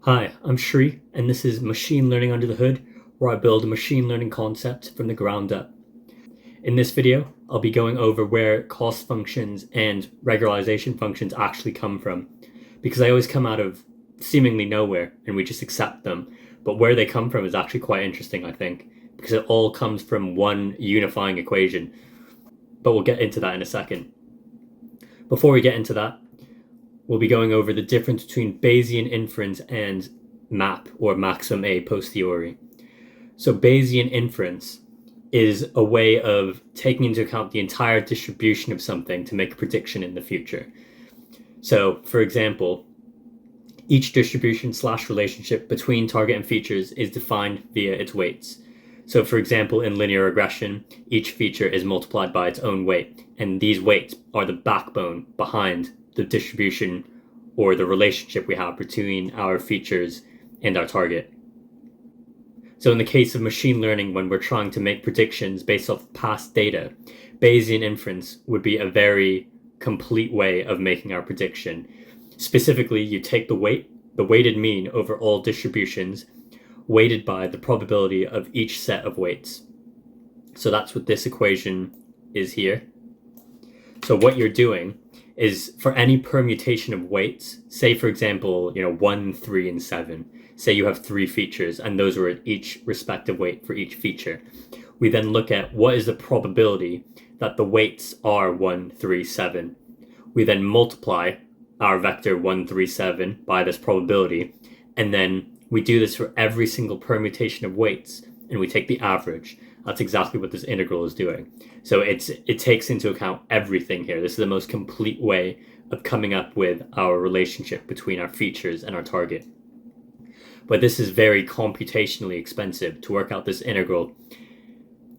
Hi, I'm Shri, and this is Machine Learning Under the Hood, where I build a machine learning concept from the ground up. In this video, I'll be going over where cost functions and regularization functions actually come from, because they always come out of seemingly nowhere and we just accept them. But where they come from is actually quite interesting, I think, because it all comes from one unifying equation. But we'll get into that in a second. Before we get into that, we'll be going over the difference between Bayesian inference and MAP, or maximum a posteriori. So Bayesian inference is a way of taking into account the entire distribution of something to make a prediction in the future. So, for example, each distribution/relationship between target and features is defined via its weights. So, for example, in linear regression, each feature is multiplied by its own weight, and these weights are the backbone behind the distribution or the relationship we have between our features and our target. So in the case of machine learning, when we're trying to make predictions based off past data, Bayesian inference would be a very complete way of making our prediction. Specifically, you take the weighted mean over all distributions, weighted by the probability of each set of weights. So that's what this equation is here. So what you're doing is for any permutation of weights, say for example, 1, 3, and 7, say you have 3 features and those are at each respective weight for each feature. We then look at what is the probability that the weights are 1, 3, 7. We then multiply our vector 1, 3, 7 by this probability, and then we do this for every single permutation of weights, and we take the average. That's exactly what this integral is doing. So it takes into account everything here. This is the most complete way of coming up with our relationship between our features and our target. But this is very computationally expensive to work out this integral.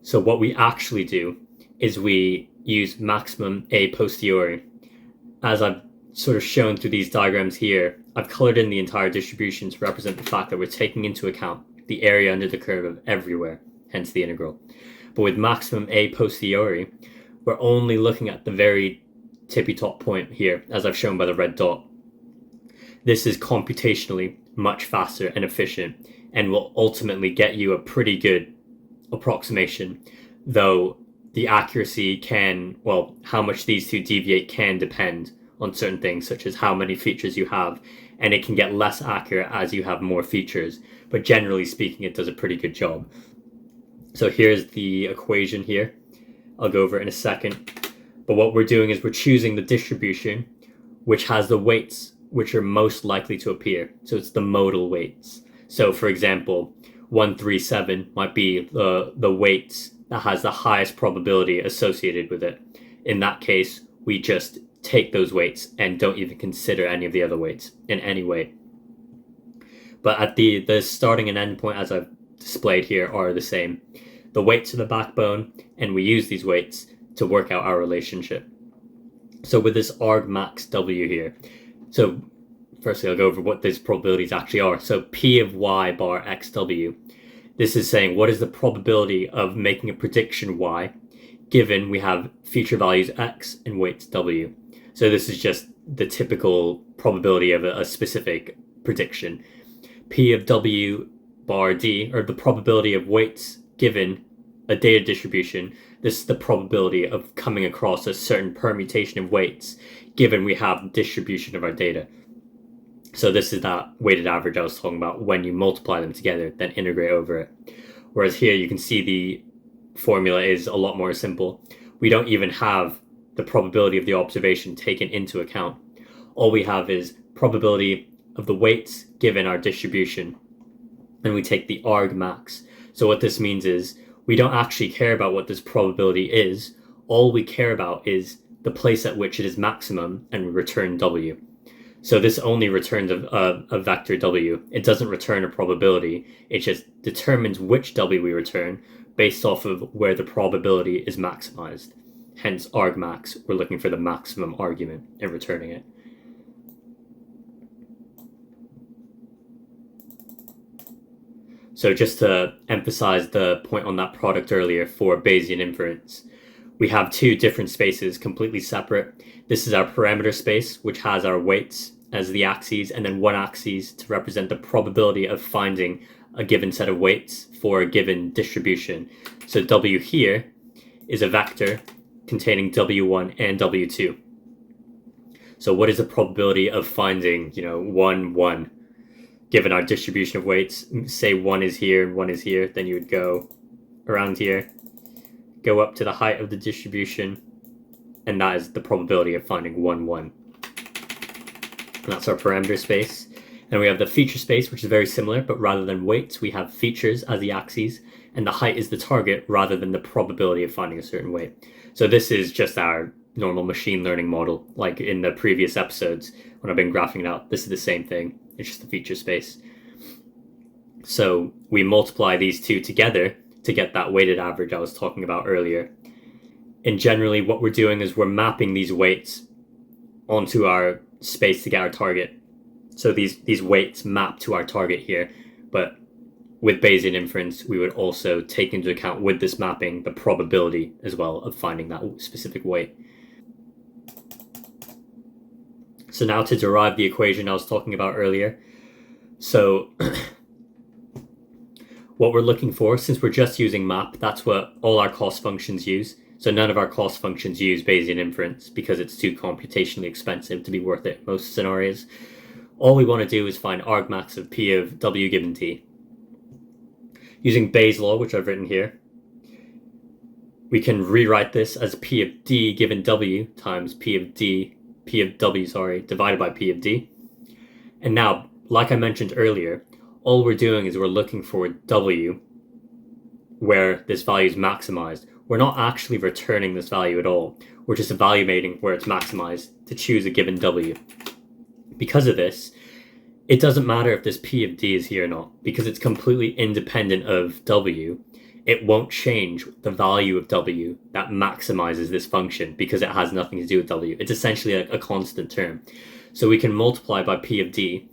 So what we actually do is we use maximum a posteriori. As I've sort of shown through these diagrams here, I've colored in the entire distribution to represent the fact that we're taking into account the area under the curve of everywhere, hence the integral. But with maximum a posteriori, we're only looking at the very tippy top point here, as I've shown by the red dot. This is computationally much faster and efficient, and will ultimately get you a pretty good approximation, though the accuracy how much these two deviate can depend on certain things, such as how many features you have, and it can get less accurate as you have more features, but generally speaking, it does a pretty good job. So here's the equation here. I'll go over it in a second. But what we're doing is we're choosing the distribution which has the weights which are most likely to appear. So it's the modal weights. So for example, 1, 3, 7 might be the weights that has the highest probability associated with it. In that case, we just take those weights and don't even consider any of the other weights in any way. But at the starting and end point, as I've displayed here, are the same. The weights are the backbone, and we use these weights to work out our relationship. So with this argmax w here, so firstly I'll go over what these probabilities actually are. So p of y bar xw, this is saying what is the probability of making a prediction y given we have feature values x and weights w. So this is just the typical probability of a specific prediction. P of w bar d, or the probability of weights given a data distribution. This is the probability of coming across a certain permutation of weights given we have distribution of our data. So this is that weighted average I was talking about when you multiply them together, then integrate over it. Whereas here you can see the formula is a lot more simple. We don't even have the probability of the observation taken into account. All we have is probability of the weights given our distribution, and we take the argmax. So what this means is we don't actually care about what this probability is. All we care about is the place at which it is maximum, and we return w. So this only returns a vector w. It doesn't return a probability. It just determines which w we return based off of where the probability is maximized. Hence argmax, we're looking for the maximum argument and returning it. So just to emphasize the point on that product earlier for Bayesian inference, we have two different spaces completely separate. This is our parameter space, which has our weights as the axes, and then one axis to represent the probability of finding a given set of weights for a given distribution. So W here is a vector containing W1 and W2. So what is the probability of finding, 1, 1? Given our distribution of weights, say 1 is here and 1 is here, then you would go around here, go up to the height of the distribution, and that is the probability of finding 1, 1. And that's our parameter space. And we have the feature space, which is very similar, but rather than weights, we have features as the axes, and the height is the target rather than the probability of finding a certain weight. So this is just our normal machine learning model. Like in the previous episodes, when I've been graphing it out, this is the same thing. It's just the feature space. So we multiply these two together to get that weighted average I was talking about earlier. And generally what we're doing is we're mapping these weights onto our space to get our target. So these weights map to our target here, but with Bayesian inference, we would also take into account with this mapping the probability as well of finding that specific weight. So now to derive the equation I was talking about earlier. So what we're looking for, since we're just using map, that's what all our cost functions use. So none of our cost functions use Bayesian inference because it's too computationally expensive to be worth it in most scenarios. All we want to do is find argmax of P of W given T. Using Bayes' law, which I've written here, we can rewrite this as P of D given W times P of W, divided by P of D. And now, like I mentioned earlier, all we're doing is we're looking for W where this value is maximized. We're not actually returning this value at all. We're just evaluating where it's maximized to choose a given W. Because of this, it doesn't matter if this P of D is here or not, because it's completely independent of W. It won't change the value of W that maximizes this function because it has nothing to do with W. It's essentially a constant term. So we can multiply by P of D,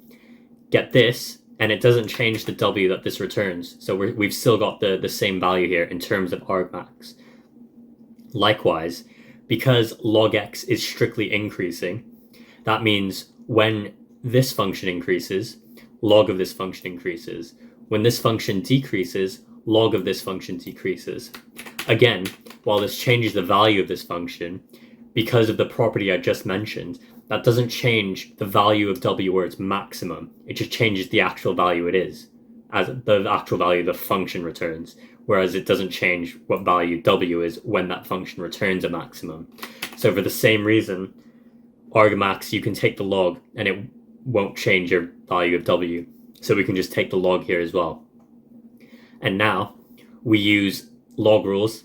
get this, and it doesn't change the W that this returns. So we've still got the same value here in terms of argmax. Likewise, because log x is strictly increasing, that means when this function increases, log of this function increases. When this function decreases, log of this function decreases. Again, while this changes the value of this function, because of the property I just mentioned, that doesn't change the value of W where it's maximum. It just changes the actual value it is, as the actual value the function returns, whereas it doesn't change what value W is when that function returns a maximum. So for the same reason, argmax, you can take the log and it won't change your value of W. So we can just take the log here as well. And now we use log rules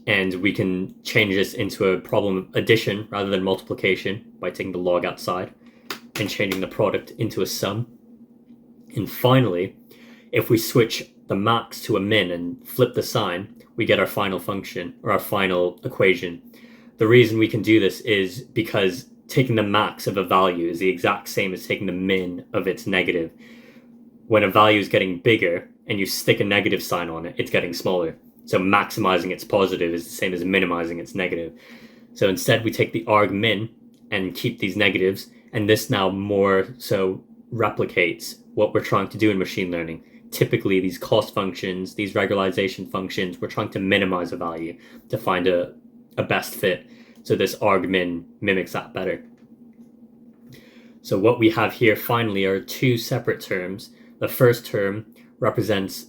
and we can change this into a problem addition rather than multiplication by taking the log outside and changing the product into a sum. And finally, if we switch the max to a min and flip the sign, we get our final function or our final equation. The reason we can do this is because taking the max of a value is the exact same as taking the min of its negative. When a value is getting bigger and you stick a negative sign on it, it's getting smaller. So maximizing its positive is the same as minimizing its negative. So instead we take the arg min and keep these negatives, and this now more so replicates what we're trying to do in machine learning. Typically these cost functions, these regularization functions, we're trying to minimize a value to find a best fit. So this arg min mimics that better. So what we have here finally are two separate terms. The first term represents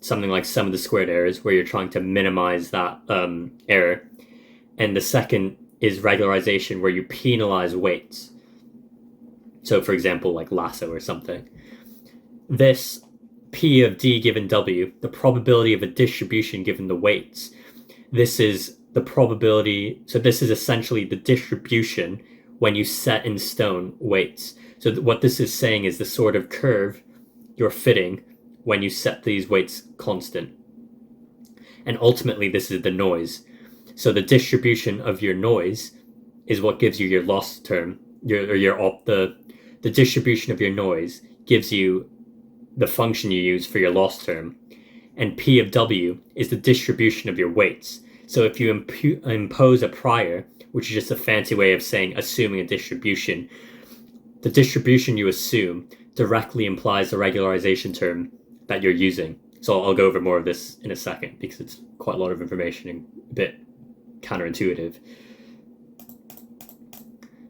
something like sum of the squared errors, where you're trying to minimize that error. And the second is regularization, where you penalize weights. So for example, like lasso or something. This P of D given W, the probability of a distribution given the weights, this is the probability. So this is essentially the distribution when you set in stone weights. So what this is saying is the sort of curve you're fitting when you set these weights constant. And ultimately this is the noise. So the distribution of your noise is what gives you your loss term. The distribution of your noise gives you the function you use for your loss term. And P of W is the distribution of your weights. So if you impose a prior, which is just a fancy way of saying assuming a distribution, the distribution you assume directly implies the regularization term that you're using. So I'll go over more of this in a second because it's quite a lot of information and a bit counterintuitive.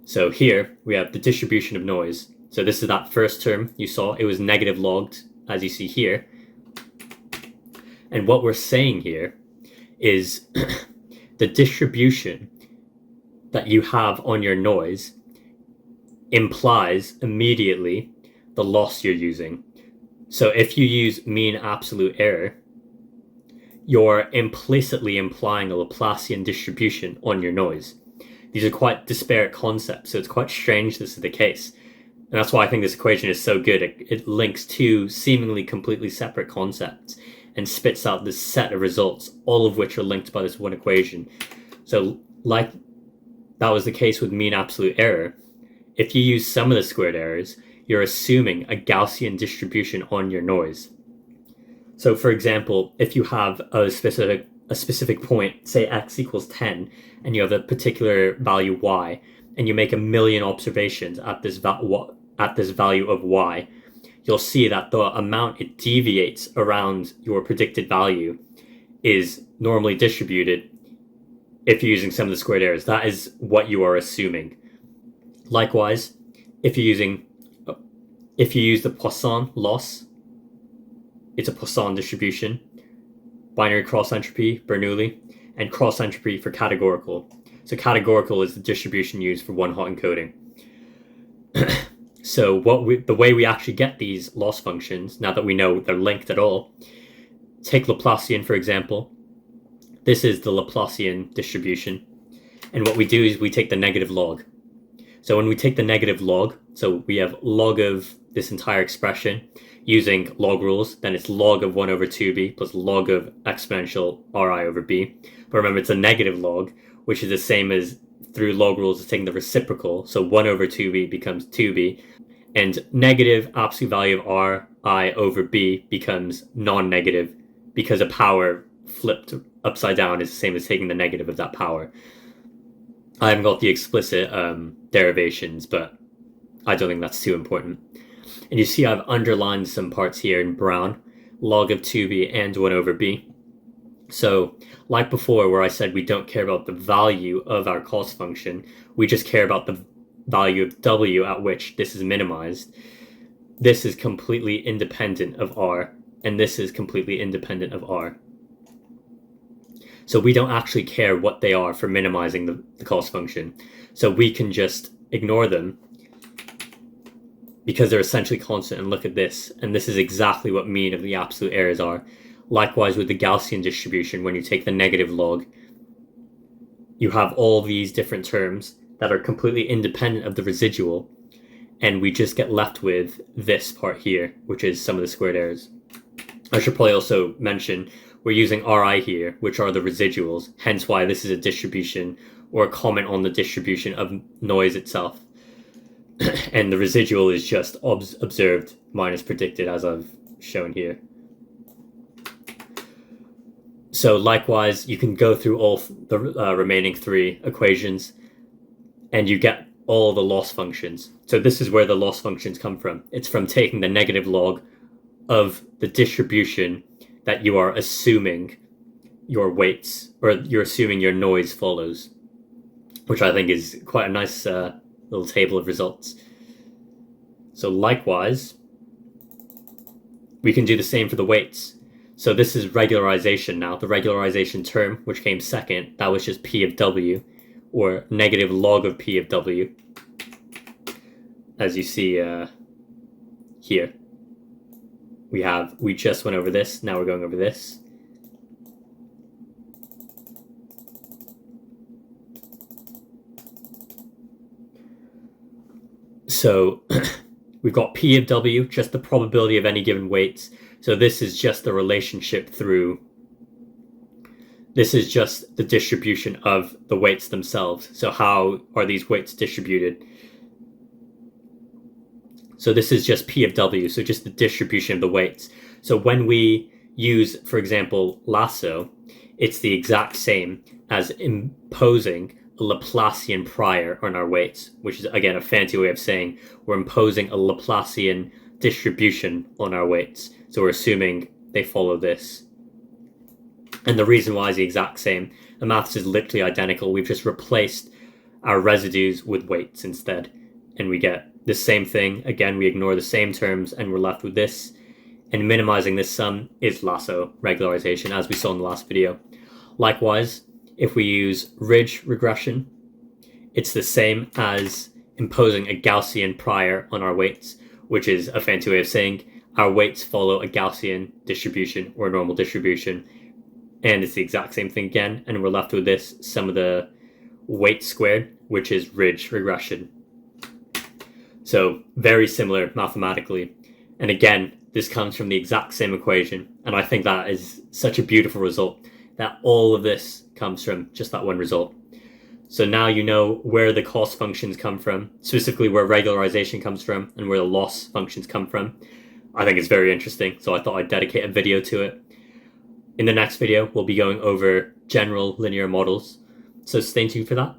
So here we have the distribution of noise. So this is that first term you saw. It was negative logged, as you see here. And what we're saying here is the distribution that you have on your noise implies immediately the loss you're using. So if you use mean absolute error, you're implicitly implying a Laplacian distribution on your noise. These are quite disparate concepts, so it's quite strange this is the case. And that's why I think this equation is so good. It links two seemingly completely separate concepts and spits out this set of results, all of which are linked by this one equation. So like that was the case with mean absolute error, if you use sum of the squared errors, you're assuming a Gaussian distribution on your noise. So for example, if you have a specific point, say x equals 10, and you have a particular value y, and you make 1,000,000 observations at this value of y, you'll see that the amount it deviates around your predicted value is normally distributed if you're using sum of the squared errors. That is what you are assuming. Likewise, if you use the Poisson loss, it's a Poisson distribution, binary cross entropy, Bernoulli, and cross entropy for categorical. So categorical is the distribution used for one-hot encoding. So the way we actually get these loss functions, now that we know they're linked at all, take Laplacian for example. This is the Laplacian distribution. And what we do is we take the negative log. So when we take the negative log, so we have log of this entire expression using log rules, then it's log of 1 over 2b plus log of exponential ri over b. But remember, it's a negative log, which is the same as through log rules as taking the reciprocal. So 1 over 2b becomes 2b, and negative absolute value of ri over b becomes non-negative because a power flipped upside down is the same as taking the negative of that power. I haven't got the explicit derivations, but I don't think that's too important. And you see I've underlined some parts here in brown, log of 2b and 1 over b. So like before where I said we don't care about the value of our cost function, we just care about the value of w at which this is minimized. This is completely independent of r, and this is completely independent of r. So we don't actually care what they are for minimizing the cost function. So we can just ignore them because they're essentially constant, and look at this. And this is exactly what mean of the absolute errors are. Likewise with the Gaussian distribution, when you take the negative log, you have all these different terms that are completely independent of the residual, and we just get left with this part here, which is sum of the squared errors. I should probably also mention we're using Ri here, which are the residuals, hence why this is a distribution or a comment on the distribution of noise itself. And the residual is just observed minus predicted, as I've shown here. So likewise, you can go through all the remaining three equations and you get all the loss functions. So this is where the loss functions come from. It's from taking the negative log of the distribution that you are assuming your weights, or you're assuming your noise follows, which I think is quite a nice little table of results. So likewise, we can do the same for the weights. So this is regularization now. The regularization term, which came second, that was just p of w, or negative log of p of w, as you see here. We just went over this, now we're going over this. So we've got p of w, just the probability of any given weights. So this is just the relationship through, this is just the distribution of the weights themselves. So how are these weights distributed? So this is just p of w, so just the distribution of the weights. So when we use, for example, lasso, it's the exact same as imposing a Laplacian prior on our weights, which is again a fancy way of saying we're imposing a Laplacian distribution on our weights. So we're assuming they follow this. And the reason why is the exact same. The maths is literally identical. We've just replaced our residues with weights instead. And we get the same thing. Again, we ignore the same terms and we're left with this. And minimizing this sum is lasso regularization, as we saw in the last video. Likewise, if we use ridge regression, it's the same as imposing a Gaussian prior on our weights, which is a fancy way of saying our weights follow a Gaussian distribution or a normal distribution. And it's the exact same thing again. And we're left with this sum of the weights squared, which is ridge regression. So very similar mathematically. And again, this comes from the exact same equation. And I think that is such a beautiful result, that all of this comes from just that one result. So now you know where the cost functions come from, specifically where regularization comes from and where the loss functions come from. I think it's very interesting, so I thought I'd dedicate a video to it. In the next video, we'll be going over general linear models, so stay tuned for that.